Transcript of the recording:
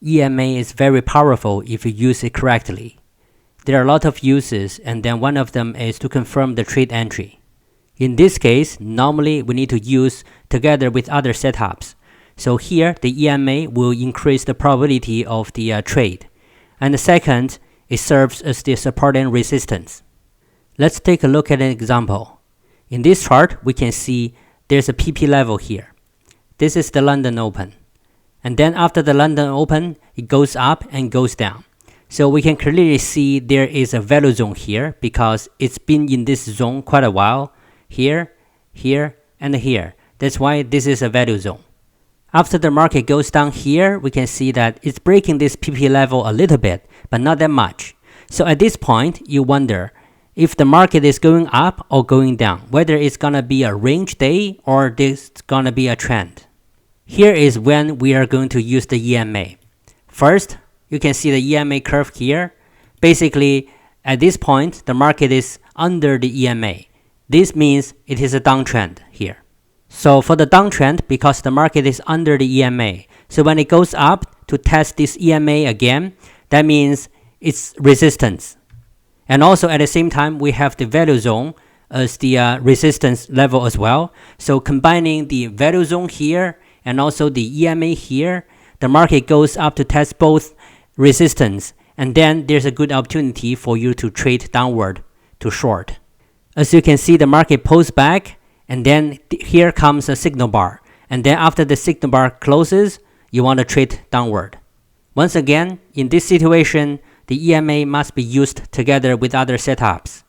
EMA is very powerful if you use it correctly. There are a lot of uses, and then one of them is to confirm the trade entry. In this case, normally we need to use together with other setups. So here, the EMA will increase the probability of the trade. And the second, it serves as the support and resistance. Let's take a look at an example. In this chart, we can see there's a PP level here. This is the London Open. And then after the London Open, it goes up and goes down. So we can clearly see there is a value zone here because it's been in this zone quite a while. Here, here, and here. That's why this is a value zone. After the market goes down here, we can see that it's breaking this PP level a little bit, but not that much. So at this point, you wonder if the market is going up or going down, whether it's gonna be a range day or this gonna be a trend. Here is when we are going to use the EMA. First, you can see the EMA curve here. Basically, at this point, the market is under the EMA. This means it is a downtrend here. So for the downtrend, because the market is under the EMA, so when it goes up to test this EMA again, that means it's resistance. And also at the same time, we have the value zone as the resistance level as well. So combining the value zone here and also the EMA here, the market goes up to test both resistance, and then there's a good opportunity for you to trade downward to short. As you can see, the market pulls back, and then here comes a signal bar. And then after the signal bar closes, you want to trade downward. Once again, in this situation, the EMA must be used together with other setups.